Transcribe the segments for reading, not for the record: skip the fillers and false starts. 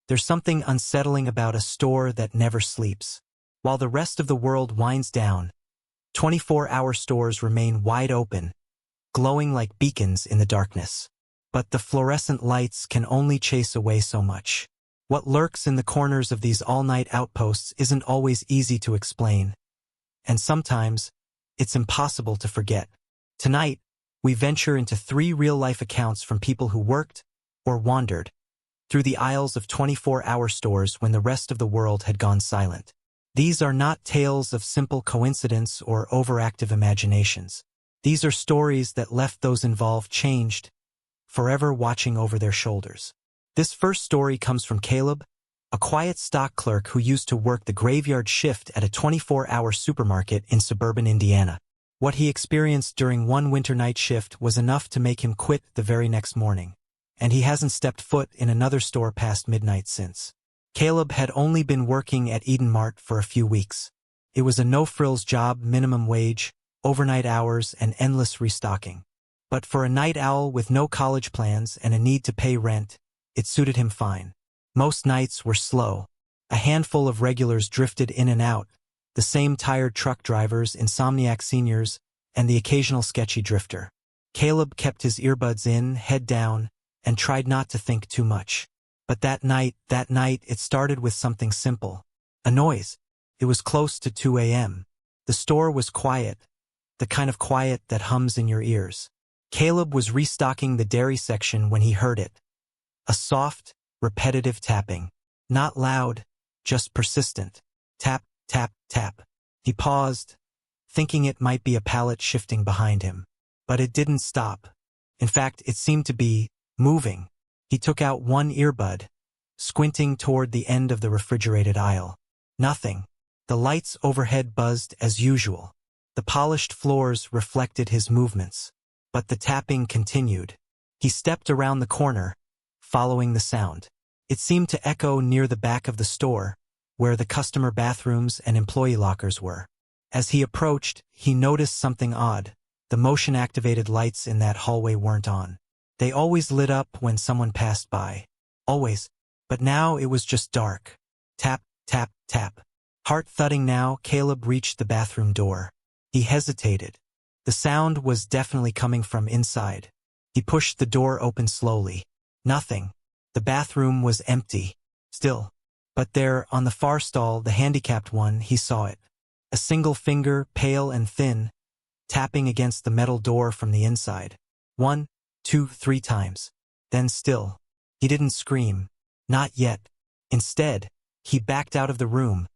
There's something unsettling about a store that never sleeps. While the rest of the world winds down, 24-hour stores remain wide open, glowing like beacons in the darkness. But the fluorescent lights can only chase away so much. What lurks in the corners of these all-night outposts isn't always easy to explain, and sometimes it's impossible to forget. Tonight, we venture into 3 real-life accounts from people who worked or wandered through the aisles of 24-hour stores when the rest of the world had gone silent. These are not tales of simple coincidence or overactive imaginations. These are stories that left those involved changed, forever watching over their shoulders. This first story comes from Caleb, a quiet stock clerk who used to work the graveyard shift at a 24-hour supermarket in suburban Indiana. What he experienced during one winter night shift was enough to make him quit the very next morning, and he hasn't stepped foot in another store past midnight since. Caleb had only been working at Eden Mart for a few weeks. It was a no-frills job, minimum wage, overnight hours, and endless restocking. But for a night owl with no college plans and a need to pay rent, it suited him fine. Most nights were slow. A handful of regulars drifted in and out, the same tired truck drivers, insomniac seniors, and the occasional sketchy drifter. Caleb kept his earbuds in, head down, and tried not to think too much. But that night, it started with something simple. A noise. It was close to 2 a.m. The store was quiet, the kind of quiet that hums in your ears. Caleb was restocking the dairy section when he heard it. A soft, repetitive tapping. Not loud, just persistent. Tap, tap, tap. He paused, thinking it might be a pallet shifting behind him. But it didn't stop. In fact, it seemed to be moving. He took out one earbud, squinting toward the end of the refrigerated aisle. Nothing. The lights overhead buzzed as usual. The polished floors reflected his movements. But the tapping continued. He stepped around the corner, following the sound. It seemed to echo near the back of the store, where the customer bathrooms and employee lockers were. As he approached, he noticed something odd. The motion-activated lights in that hallway weren't on. They always lit up when someone passed by. Always. But now it was just dark. Tap, tap, tap. Heart thudding now, Caleb reached the bathroom door. He hesitated. The sound was definitely coming from inside. He pushed the door open slowly. Nothing. The bathroom was empty. Still. But there, on the far stall, the handicapped one, he saw it. A single finger, pale and thin, tapping against the metal door from the inside. 1, 2, 3 times. Then still. He didn't scream. Not yet. Instead, he backed out of the room,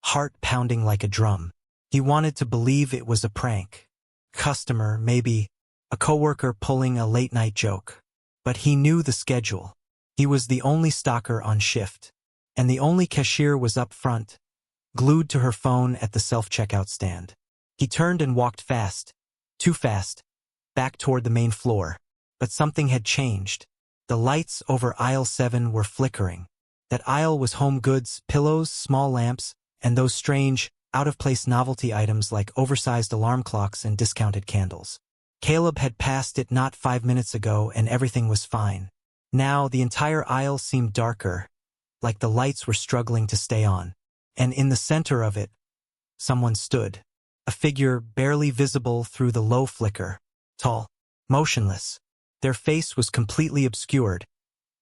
heart pounding like a drum. He wanted to believe it was a prank. Customer, maybe. A coworker pulling a late-night joke. But he knew the schedule. He was the only stocker on shift. And the only cashier was up front, glued to her phone at the self-checkout stand. He turned and walked fast. Too fast. Back toward the main floor. But something had changed. The lights over aisle 7 were flickering. That aisle was home goods, pillows, small lamps, and those strange, out-of-place novelty items like oversized alarm clocks and discounted candles. Caleb had passed it not 5 minutes ago and everything was fine. Now the entire aisle seemed darker, like the lights were struggling to stay on. And in the center of it, someone stood. A figure barely visible through the low flicker. Tall. Motionless. Their face was completely obscured,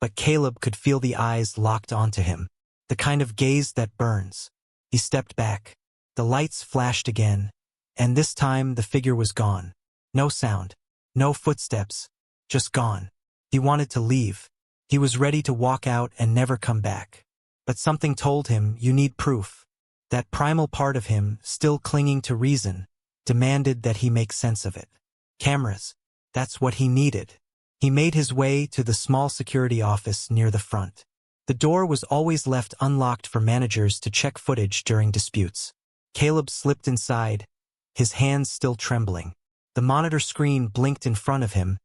but Caleb could feel the eyes locked onto him. The kind of gaze that burns. He stepped back. The lights flashed again, and this time the figure was gone. No sound. No footsteps. Just gone. He wanted to leave. He was ready to walk out and never come back. But something told him, you need proof. That primal part of him, still clinging to reason, demanded that he make sense of it. Cameras. That's what he needed. He made his way to the small security office near the front. The door was always left unlocked for managers to check footage during disputes. Caleb slipped inside, his hands still trembling. The monitor screen blinked in front of him,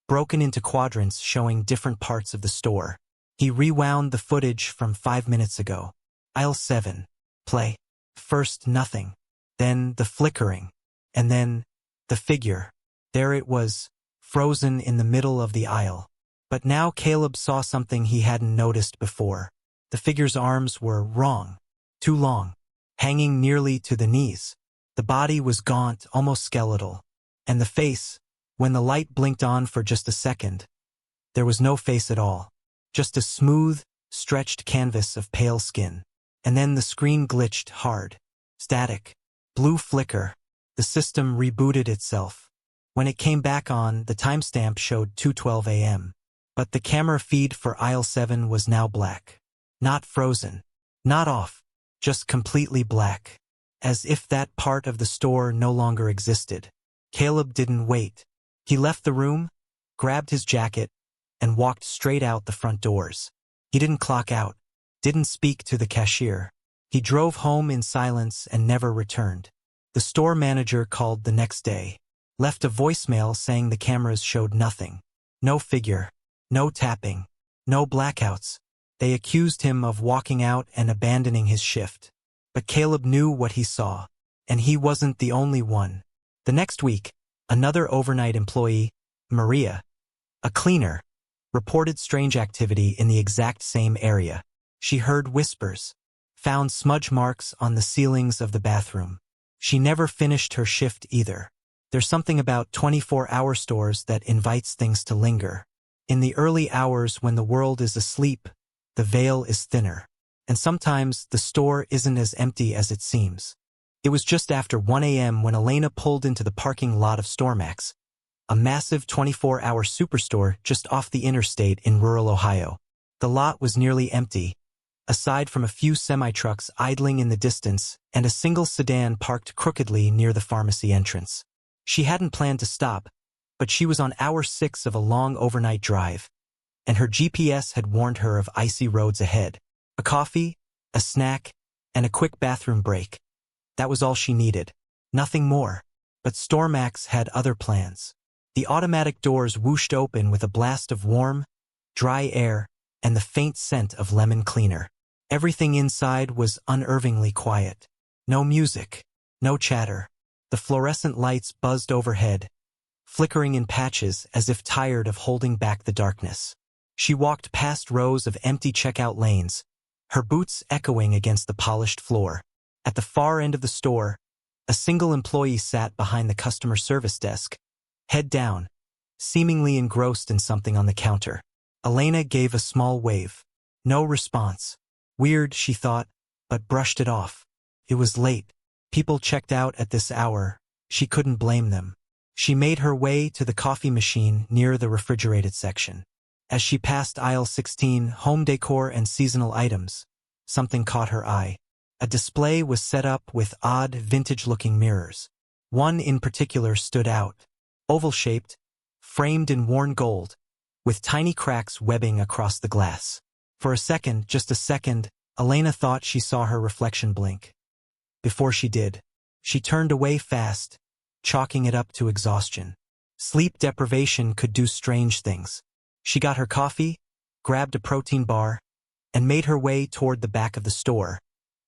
broken into quadrants showing different parts of the store. He rewound the footage from 5 minutes ago. Aisle 7. Play. First nothing. Then the flickering. And then the figure. There it was, frozen in the middle of the aisle. But now Caleb saw something he hadn't noticed before. The figure's arms were wrong, too long, hanging nearly to the knees. The body was gaunt, almost skeletal. And the face, when the light blinked on for just a second, there was no face at all. Just a smooth, stretched canvas of pale skin. And then the screen glitched hard. Static. Blue flicker. The system rebooted itself. When it came back on, the timestamp showed 2:12 a.m. But the camera feed for aisle 7 was now black. Not frozen. Not off. Just completely black. As if that part of the store no longer existed. Caleb didn't wait. He left the room, grabbed his jacket, and walked straight out the front doors. He didn't clock out. Didn't speak to the cashier. He drove home in silence and never returned. The store manager called the next day. Left a voicemail saying the cameras showed nothing. No figure. No tapping. No blackouts. They accused him of walking out and abandoning his shift. But Caleb knew what he saw. And he wasn't the only one. The next week, another overnight employee, Maria, a cleaner, reported strange activity in the exact same area. She heard whispers, found smudge marks on the ceilings of the bathroom. She never finished her shift either. There's something about 24-hour stores that invites things to linger. In the early hours when the world is asleep, the veil is thinner. And sometimes the store isn't as empty as it seems. It was just after 1 a.m. when Elena pulled into the parking lot of StoreMax, a massive 24-hour superstore just off the interstate in rural Ohio. The lot was nearly empty, aside from a few semi-trucks idling in the distance and a single sedan parked crookedly near the pharmacy entrance. She hadn't planned to stop, but she was on hour 6 of a long overnight drive, and her GPS had warned her of icy roads ahead. A coffee, a snack, and a quick bathroom break. That was all she needed. Nothing more. But StoreMax had other plans. The automatic doors whooshed open with a blast of warm, dry air and the faint scent of lemon cleaner. Everything inside was unnervingly quiet. No music. No chatter. The fluorescent lights buzzed overhead, flickering in patches as if tired of holding back the darkness. She walked past rows of empty checkout lanes, her boots echoing against the polished floor. At the far end of the store, a single employee sat behind the customer service desk, head down, seemingly engrossed in something on the counter. Elena gave a small wave. No response. Weird, she thought, but brushed it off. It was late. People checked out at this hour. She couldn't blame them. She made her way to the coffee machine near the refrigerated section. As she passed aisle 16, home decor and seasonal items, something caught her eye. A display was set up with odd, vintage-looking mirrors. One in particular stood out, oval-shaped, framed in worn gold, with tiny cracks webbing across the glass. For a second, just a second, Elena thought she saw her reflection blink. Before she did, she turned away fast, chalking it up to exhaustion. Sleep deprivation could do strange things. She got her coffee, grabbed a protein bar, and made her way toward the back of the store,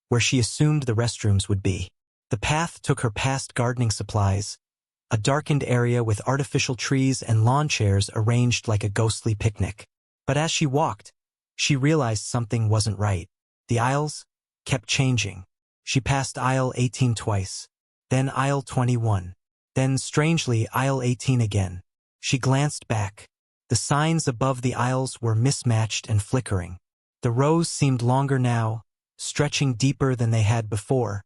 where she assumed the restrooms would be. The path took her past gardening supplies, a darkened area with artificial trees and lawn chairs arranged like a ghostly picnic. But as she walked, she realized something wasn't right. The aisles kept changing. She passed aisle 18 twice, then aisle 21, then strangely aisle 18 again. She glanced back. The signs above the aisles were mismatched and flickering. The rows seemed longer now, stretching deeper than they had before,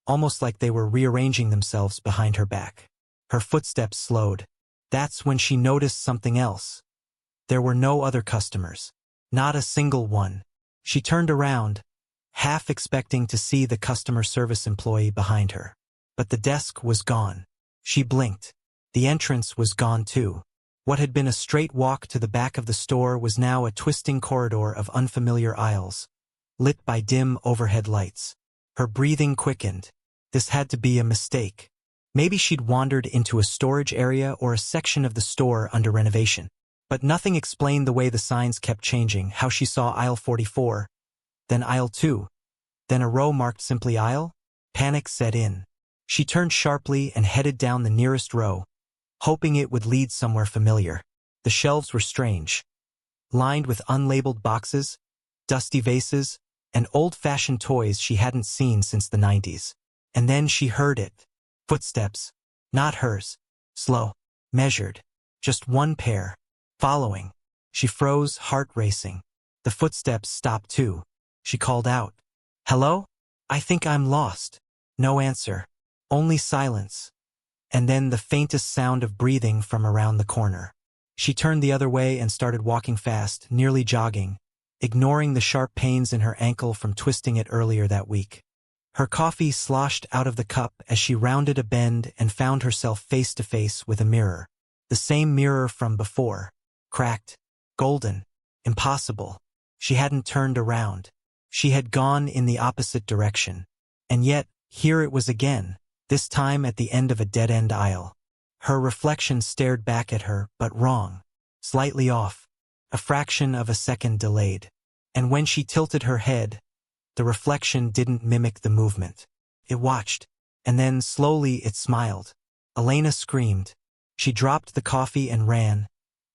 almost like they were rearranging themselves behind her back. Her footsteps slowed. That's when she noticed something else. There were no other customers. Not a single one. She turned around, half expecting to see the customer service employee behind her. But the desk was gone. She blinked. The entrance was gone too. What had been a straight walk to the back of the store was now a twisting corridor of unfamiliar aisles, lit by dim overhead lights. Her breathing quickened. This had to be a mistake. Maybe she'd wandered into a storage area or a section of the store under renovation. But nothing explained the way the signs kept changing, how she saw aisle 44, then aisle 2, then a row marked simply aisle. Panic set in. She turned sharply and headed down the nearest row, hoping it would lead somewhere familiar. The shelves were strange. Lined with unlabeled boxes, dusty vases, and old-fashioned toys she hadn't seen since the 90s. And then she heard it. Footsteps. Not hers. Slow. Measured. Just one pair. Following. She froze, heart racing. The footsteps stopped too. She called out. "Hello? I think I'm lost." No answer. Only silence. And then the faintest sound of breathing from around the corner. She turned the other way and started walking fast, nearly jogging, ignoring the sharp pains in her ankle from twisting it earlier that week. Her coffee sloshed out of the cup as she rounded a bend and found herself face to face with a mirror. The same mirror from before. Cracked. Golden. Impossible. She hadn't turned around. She had gone in the opposite direction. And yet, here it was again, this time at the end of a dead-end aisle. Her reflection stared back at her, but wrong. Slightly off. A fraction of a second delayed. And when she tilted her head, the reflection didn't mimic the movement. It watched. And then, slowly, it smiled. Elena screamed. She dropped the coffee and ran,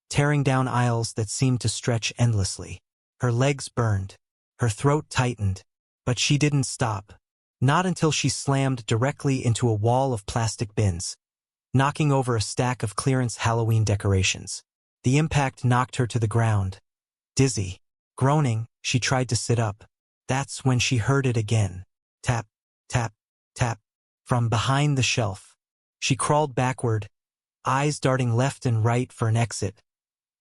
tearing down aisles that seemed to stretch endlessly. Her legs burned. Her throat tightened. But she didn't stop. Not until she slammed directly into a wall of plastic bins, knocking over a stack of clearance Halloween decorations. The impact knocked her to the ground. Dizzy. Groaning, she tried to sit up. That's when she heard it again. Tap, tap, tap. From behind the shelf. She crawled backward, eyes darting left and right for an exit.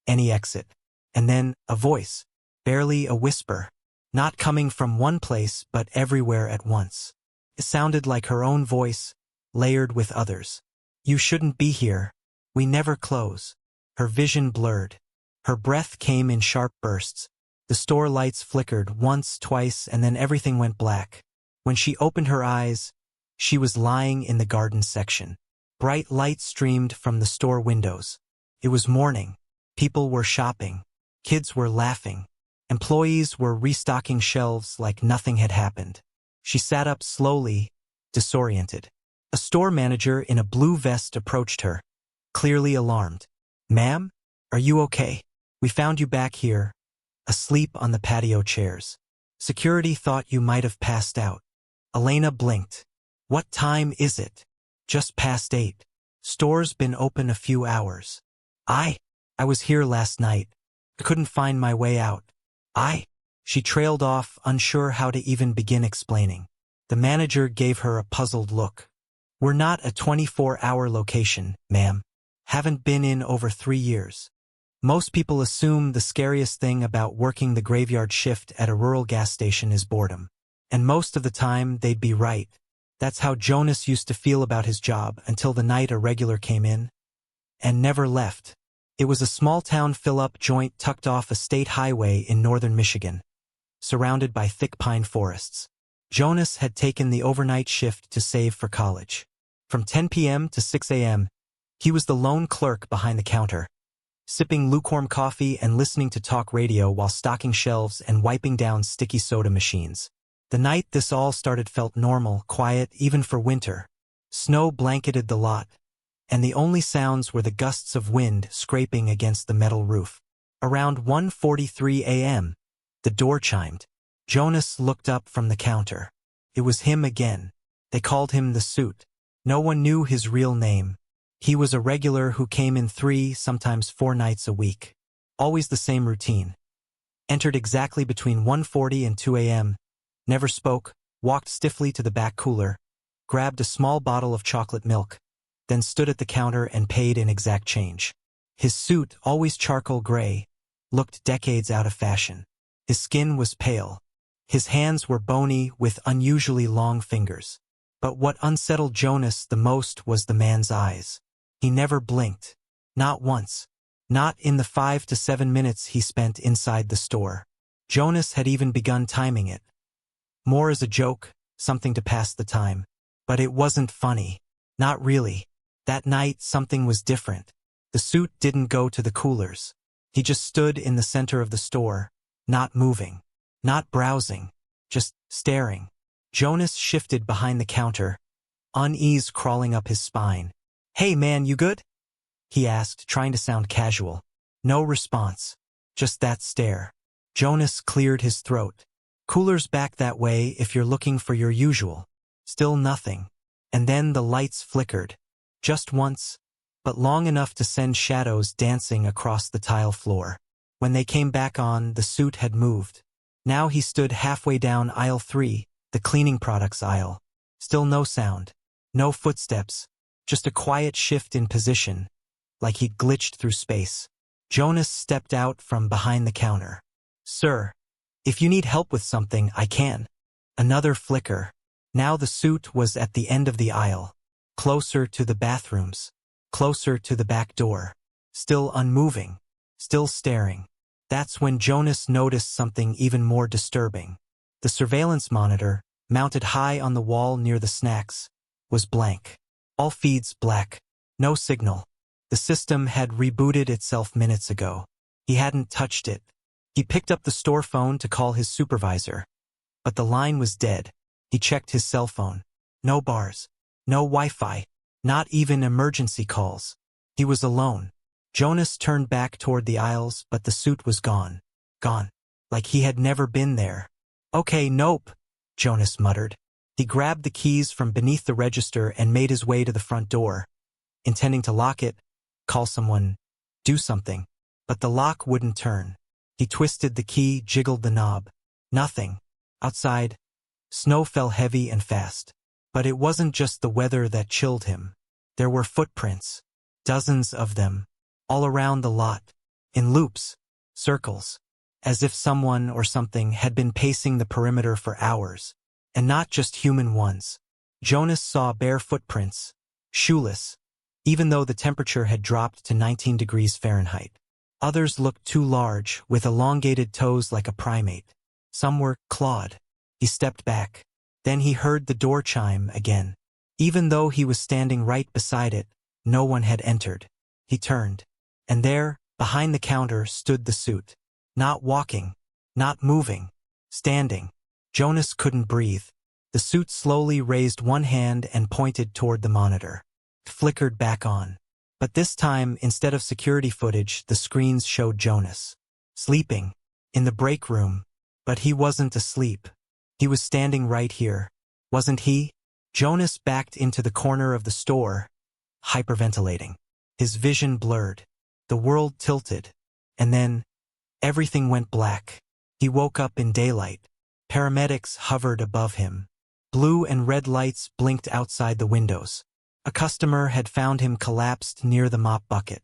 Any exit. And then, a voice. Barely a whisper. Not coming from one place, but everywhere at once. It sounded like her own voice, layered with others. "You shouldn't be here. We never close." Her vision blurred. Her breath came in sharp bursts. The store lights flickered once, twice, and then everything went black. When she opened her eyes, she was lying in the garden section. Bright light streamed from the store windows. It was morning. People were shopping. Kids were laughing. Employees were restocking shelves like nothing had happened. She sat up slowly, disoriented. A store manager in a blue vest approached her, clearly alarmed. "Ma'am, are you okay? We found you back here, asleep on the patio chairs. Security thought you might have passed out." Elena blinked. "What time is it?" "Just past 8. Store's been open a few hours." I was here last night. I couldn't find my way out." She trailed off, unsure how to even begin explaining. The manager gave her a puzzled look. "We're not a 24-hour location, ma'am. Haven't been in over 3 years. Most people assume the scariest thing about working the graveyard shift at a rural gas station is boredom. And most of the time, they'd be right. That's how Jonas used to feel about his job until the night a regular came in and never left. It was a small-town fill-up joint tucked off a state highway in northern Michigan, surrounded by thick pine forests. Jonas had taken the overnight shift to save for college. From 10 p.m. to 6 a.m., he was the lone clerk behind the counter, sipping lukewarm coffee and listening to talk radio while stocking shelves and wiping down sticky soda machines. The night this all started felt normal, quiet, even for winter. Snow blanketed the lot, and the only sounds were the gusts of wind scraping against the metal roof. Around 1:43 a.m., the door chimed. Jonas looked up from the counter. It was him again. They called him the Suit. No one knew his real name. He was a regular who came in 3, sometimes 4 nights a week. Always the same routine. Entered exactly between 1:40 and 2 a.m., never spoke, walked stiffly to the back cooler, grabbed a small bottle of chocolate milk, then stood at the counter and paid in exact change. His suit, always charcoal gray, looked decades out of fashion. His skin was pale. His hands were bony with unusually long fingers. But what unsettled Jonas the most was the man's eyes. He never blinked. Not once. Not in the 5 to 7 minutes he spent inside the store. Jonas had even begun timing it. More as a joke, something to pass the time. But it wasn't funny. Not really. That night, something was different. The Suit didn't go to the coolers. He just stood in the center of the store, not moving, not browsing, just staring. Jonas shifted behind the counter, unease crawling up his spine. "Hey man, you good?" he asked, trying to sound casual. No response. Just that stare. Jonas cleared his throat. Cooler's back that way if you're looking for your usual. Still nothing. And then the lights flickered. Just once, but long enough to send shadows dancing across the tile floor. When they came back on, the suit had moved. Now he stood halfway down aisle 3, the cleaning products aisle. Still no sound. No footsteps. Just a quiet shift in position, like he'd glitched through space. Jonas stepped out from behind the counter. "Sir, if you need help with something, I can." Another flicker. Now the suit was at the end of the aisle. Closer to the bathrooms. Closer to the back door. Still unmoving. Still staring. That's when Jonas noticed something even more disturbing. The surveillance monitor, mounted high on the wall near the snacks, was blank. All feeds black. No signal. The system had rebooted itself minutes ago. He hadn't touched it. He picked up the store phone to call his supervisor. But the line was dead. He checked his cell phone. No bars. No Wi-Fi. Not even emergency calls. He was alone. Jonas turned back toward the aisles, but the suit was gone. Gone. Like he had never been there. "Okay, nope," Jonas muttered. He grabbed the keys from beneath the register and made his way to the front door, intending to lock it, call someone, do something. But the lock wouldn't turn. He twisted the key, jiggled the knob. Nothing. Outside, snow fell heavy and fast. But it wasn't just the weather that chilled him. There were footprints. Dozens of them. All around the lot. In loops. Circles. As if someone or something had been pacing the perimeter for hours. And not just human ones. Jonas saw bare footprints. Shoeless. Even though the temperature had dropped to 19 degrees Fahrenheit. Others looked too large, with elongated toes like a primate. Some were clawed. He stepped back. Then he heard the door chime again. Even though he was standing right beside it, no one had entered. He turned. And there, behind the counter, stood the suit. Not walking. Not moving. Standing. Jonas couldn't breathe. The suit slowly raised one hand and pointed toward the monitor. It flickered back on. But this time, instead of security footage, the screens showed Jonas. Sleeping. In the break room. But he wasn't asleep. He was standing right here. Wasn't he? Jonas backed into the corner of the store, hyperventilating. His vision blurred. The world tilted. And then, everything went black. He woke up in daylight. Paramedics hovered above him. Blue and red lights blinked outside the windows. A customer had found him collapsed near the mop bucket.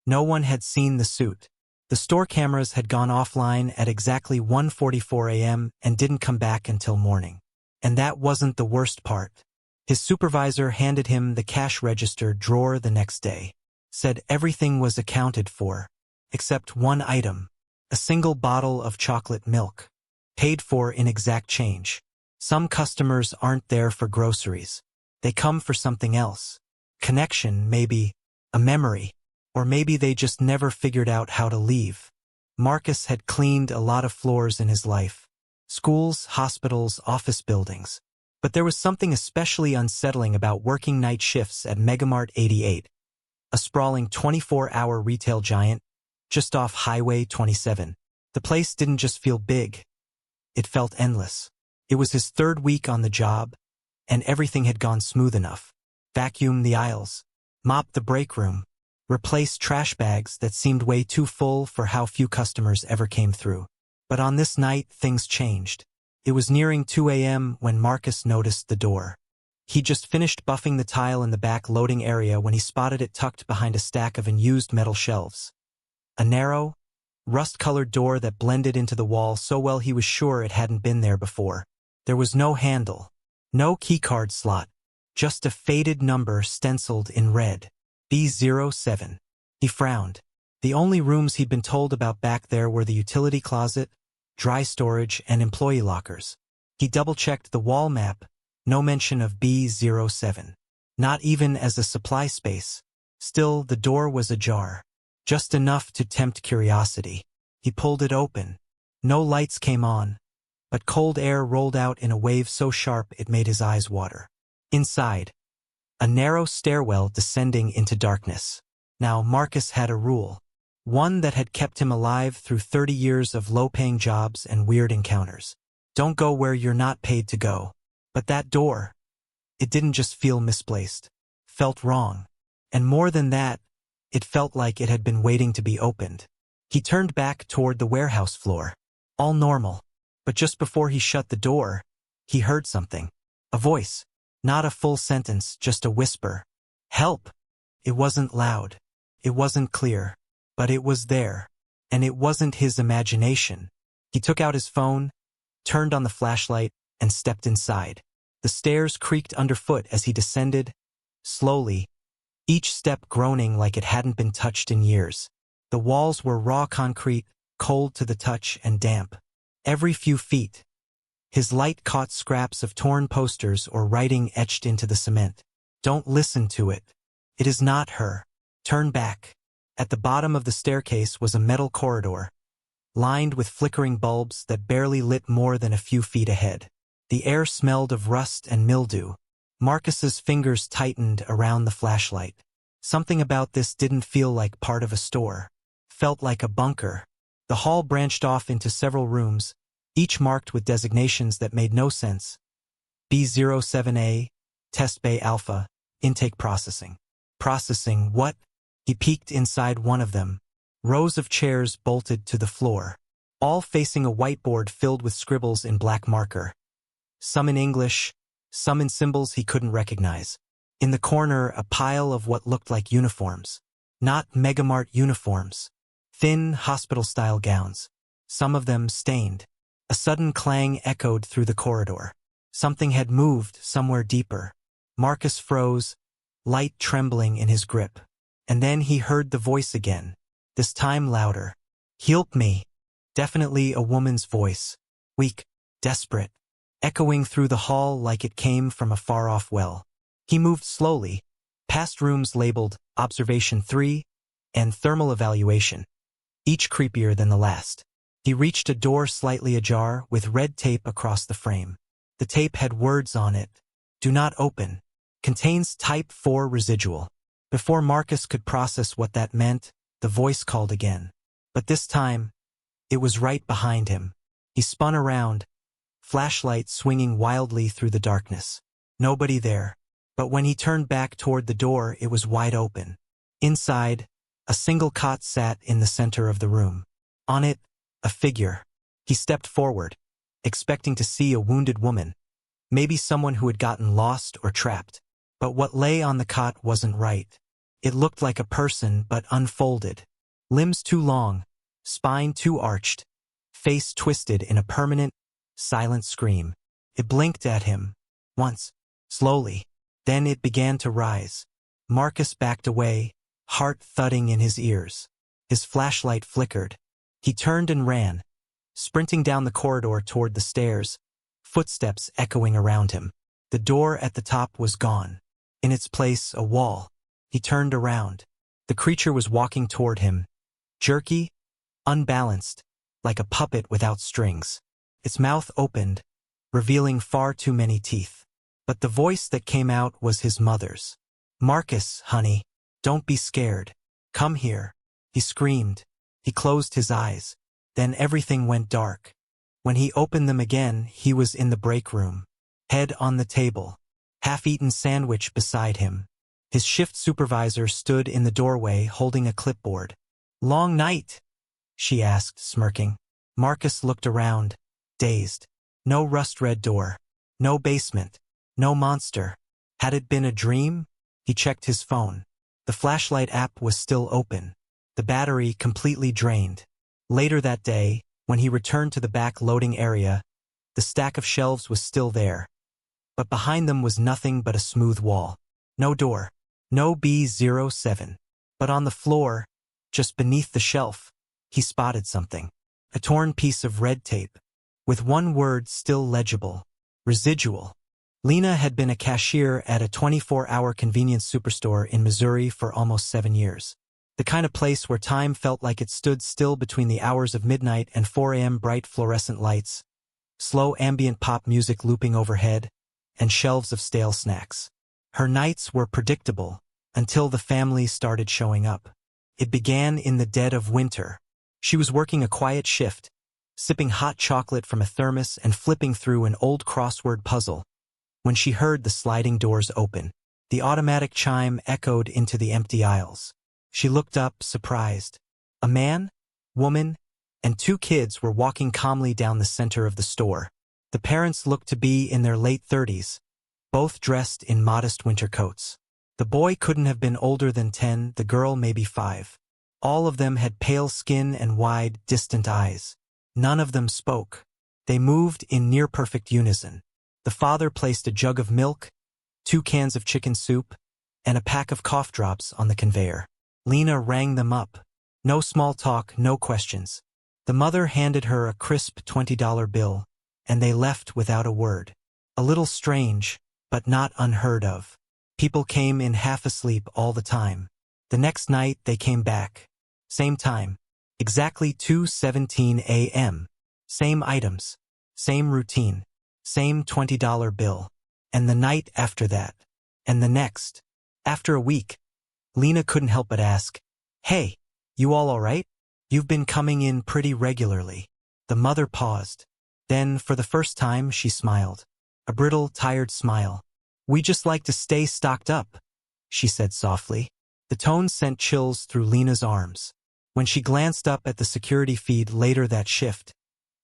No one had seen the suit. The store cameras had gone offline at exactly 1:44 a.m. and didn't come back until morning. And that wasn't the worst part. His supervisor handed him the cash register drawer the next day. Said everything was accounted for. Except one item. A single bottle of chocolate milk. Paid for in exact change. Some customers aren't there for groceries. They come for something else. Connection, maybe. A memory. Or maybe they just never figured out how to leave. Marcus had cleaned a lot of floors in his life. Schools, hospitals, office buildings. But there was something especially unsettling about working night shifts at Megamart 88. A sprawling 24-hour retail giant, just off Highway 27. The place didn't just feel big. It felt endless. It was his third week on the job, and everything had gone smooth enough. Vacuum the aisles. Mop the break room. Replace trash bags that seemed way too full for how few customers ever came through. But on this night, things changed. It was nearing 2 a.m. when Marcus noticed the door. He'd just finished buffing the tile in the back loading area when he spotted it tucked behind a stack of unused metal shelves. A narrow, rust-colored door that blended into the wall so well he was sure it hadn't been there before. There was no handle. No keycard slot. Just a faded number stenciled in red. B07. He frowned. The only rooms he'd been told about back there were the utility closet, dry storage, and employee lockers. He double-checked the wall map. No mention of B07. Not even as a supply space. Still, the door was ajar. Just enough to tempt curiosity. He pulled it open. No lights came on, but cold air rolled out in a wave so sharp it made his eyes water. Inside, a narrow stairwell descending into darkness. Now, Marcus had a rule. One that had kept him alive through 30 years of low-paying jobs and weird encounters. Don't go where you're not paid to go. But that door, it didn't just feel misplaced. Felt wrong. And more than that, it felt like it had been waiting to be opened. He turned back toward the warehouse floor. All normal. But just before he shut the door, he heard something. A voice. Not a full sentence, just a whisper. Help! It wasn't loud. It wasn't clear. But it was there. And it wasn't his imagination. He took out his phone, turned on the flashlight, and stepped inside. The stairs creaked underfoot as he descended, slowly, each step groaning like it hadn't been touched in years. The walls were raw concrete, cold to the touch and damp. Every few feet, his light caught scraps of torn posters or writing etched into the cement. Don't listen to it. It is not her. Turn back. At the bottom of the staircase was a metal corridor, lined with flickering bulbs that barely lit more than a few feet ahead. The air smelled of rust and mildew. Marcus's fingers tightened around the flashlight. Something about this didn't feel like part of a store. Felt like a bunker. The hall branched off into several rooms, each marked with designations that made no sense. B07A, Test Bay Alpha, Intake Processing. Processing what? He peeked inside one of them. Rows of chairs bolted to the floor, all facing a whiteboard filled with scribbles in black marker. Some in English, some in symbols he couldn't recognize. In the corner, a pile of what looked like uniforms. Not Megamart uniforms. Thin, hospital-style gowns. Some of them stained. A sudden clang echoed through the corridor. Something had moved somewhere deeper. Marcus froze, light trembling in his grip. And then he heard the voice again, this time louder. Help me. Definitely a woman's voice. Weak, desperate, echoing through the hall like it came from a far-off well. He moved slowly, past rooms labeled Observation 3 and Thermal Evaluation, each creepier than the last. He reached a door slightly ajar with red tape across the frame. The tape had words on it. Do not open. Contains Type 4 residual. Before Marcus could process what that meant, the voice called again. But this time, it was right behind him. He spun around, flashlight swinging wildly through the darkness. Nobody there. But when he turned back toward the door, it was wide open. Inside, a single cot sat in the center of the room. On it, a figure. He stepped forward, expecting to see a wounded woman, maybe someone who had gotten lost or trapped. But what lay on the cot wasn't right. It looked like a person but unfolded. Limbs too long, spine too arched, face twisted in a permanent, silent scream. It blinked at him, once, slowly. Then it began to rise. Marcus backed away, heart thudding in his ears. His flashlight flickered. He turned and ran, sprinting down the corridor toward the stairs, footsteps echoing around him. The door at the top was gone. In its place, a wall. He turned around. The creature was walking toward him, jerky, unbalanced, like a puppet without strings. Its mouth opened, revealing far too many teeth. But the voice that came out was his mother's. Marcus, honey, don't be scared. Come here. He screamed. He closed his eyes. Then everything went dark. When he opened them again, he was in the break room. Head on the table. Half-eaten sandwich beside him. His shift supervisor stood in the doorway holding a clipboard. Long night? She asked, smirking. Marcus looked around, dazed. No rust-red door. No basement. No monster. Had it been a dream? He checked his phone. The flashlight app was still open. The battery completely drained. Later that day, when he returned to the back loading area, the stack of shelves was still there. But behind them was nothing but a smooth wall. No door. No B07. But on the floor, just beneath the shelf, he spotted something. A torn piece of red tape, with one word still legible. Residual. Lena had been a cashier at a 24-hour convenience superstore in Missouri for almost 7 years. The kind of place where time felt like it stood still between the hours of midnight and 4 a.m. Bright fluorescent lights, slow ambient pop music looping overhead, and shelves of stale snacks. Her nights were predictable until the family started showing up. It began in the dead of winter. She was working a quiet shift, sipping hot chocolate from a thermos and flipping through an old crossword puzzle, when she heard the sliding doors open. The automatic chime echoed into the empty aisles. She looked up, surprised. A man, woman, and 2 kids were walking calmly down the center of the store. The parents looked to be in their late 30s, both dressed in modest winter coats. The boy couldn't have been older than 10, the girl maybe 5. All of them had pale skin and wide, distant eyes. None of them spoke. They moved in near-perfect unison. The father placed a jug of milk, 2 cans of chicken soup, and a pack of cough drops on the conveyor. Lena rang them up. No small talk, no questions. The mother handed her a crisp $20 bill, and they left without a word. A little strange, but not unheard of. People came in half asleep all the time. The next night they came back. Same time. Exactly 2:17 a.m. Same items. Same routine. Same $20 bill. And the night after that. And the next. After a week, Lena couldn't help but ask, "Hey, you all right? You've been coming in pretty regularly." The mother paused. Then, for the first time, she smiled. A brittle, tired smile. "We just like to stay stocked up," she said softly. The tone sent chills through Lena's arms. When she glanced up at the security feed later that shift,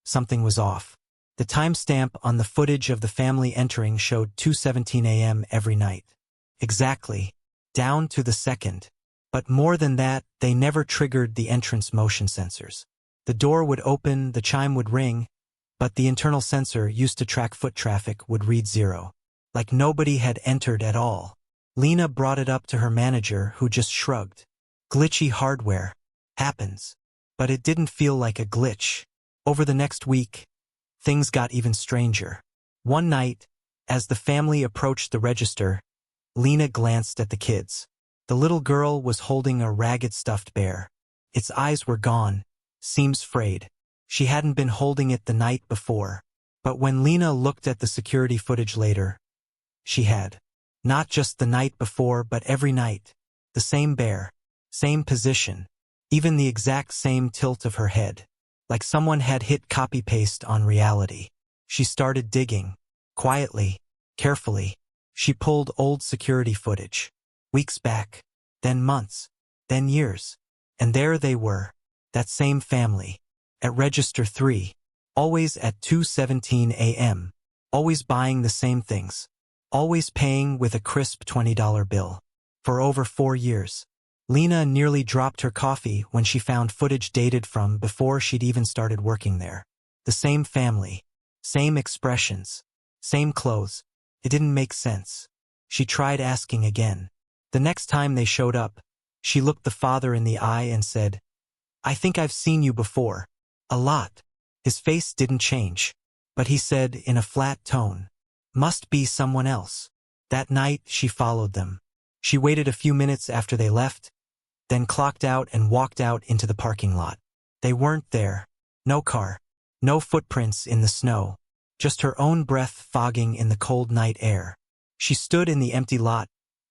something was off. The timestamp on the footage of the family entering showed 2:17 a.m. every night. Exactly. Down to the second. But more than that, they never triggered the entrance motion sensors. The door would open, the chime would ring, but the internal sensor used to track foot traffic would read 0. Like nobody had entered at all. Lena brought it up to her manager, who just shrugged. Glitchy hardware. Happens. But it didn't feel like a glitch. Over the next week, things got even stranger. One night, as the family approached the register, Lena glanced at the kids. The little girl was holding a ragged stuffed bear. Its eyes were gone, seams frayed. She hadn't been holding it the night before. But when Lena looked at the security footage later, she had. Not just the night before, but every night. The same bear. Same position. Even the exact same tilt of her head. Like someone had hit copy-paste on reality. She started digging. Quietly. Carefully. She pulled old security footage. Weeks back. Then months. Then years. And there they were. That same family. At Register 3. Always at 2:17 a.m. Always buying the same things. Always paying with a crisp $20 bill. For over 4 years. Lena nearly dropped her coffee when she found footage dated from before she'd even started working there. The same family. Same expressions. Same clothes. It didn't make sense. She tried asking again. The next time they showed up, she looked the father in the eye and said, "I think I've seen you before. A lot." His face didn't change. But he said in a flat tone, "Must be someone else." That night, she followed them. She waited a few minutes after they left, then clocked out and walked out into the parking lot. They weren't there. No car. No footprints in the snow. Just her own breath fogging in the cold night air. She stood in the empty lot,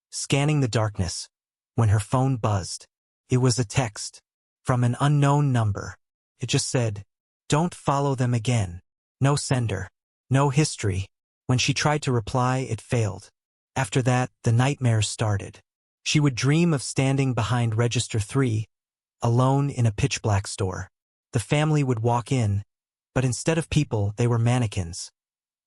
scanning the darkness, when her phone buzzed. It was a text. From an unknown number. It just said, "Don't follow them again." No sender. No history. When she tried to reply, it failed. After that, the nightmares started. She would dream of standing behind Register 3, alone in a pitch-black store. The family would walk in, but instead of people, they were mannequins.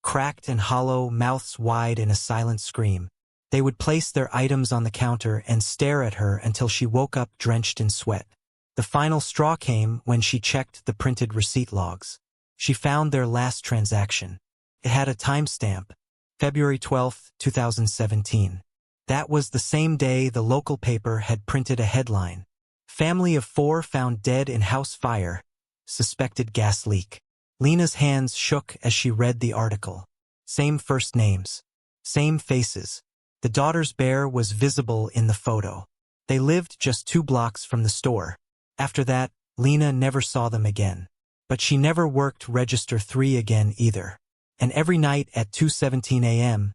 Cracked and hollow, mouths wide in a silent scream. They would place their items on the counter and stare at her until she woke up drenched in sweat. The final straw came when she checked the printed receipt logs. She found their last transaction. It had a timestamp, February 12, 2017. That was the same day the local paper had printed a headline. Family of 4 found dead in house fire. Suspected gas leak. Lena's hands shook as she read the article. Same first names. Same faces. The daughter's bear was visible in the photo. They lived just 2 blocks from the store. After that, Lena never saw them again. But she never worked Register 3 again either. And every night at 2:17 a.m.,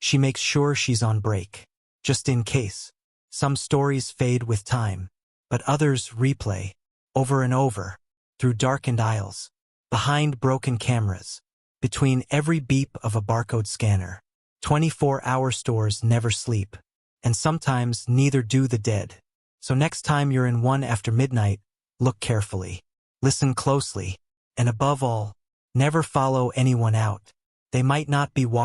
she makes sure she's on break. Just in case. Some stories fade with time. but others replay, over and over, through darkened aisles, behind broken cameras, between every beep of a barcode scanner. 24-hour stores never sleep, and sometimes neither do the dead. So next time you're in one after midnight, look carefully, listen closely, and above all, never follow anyone out. They might not be walking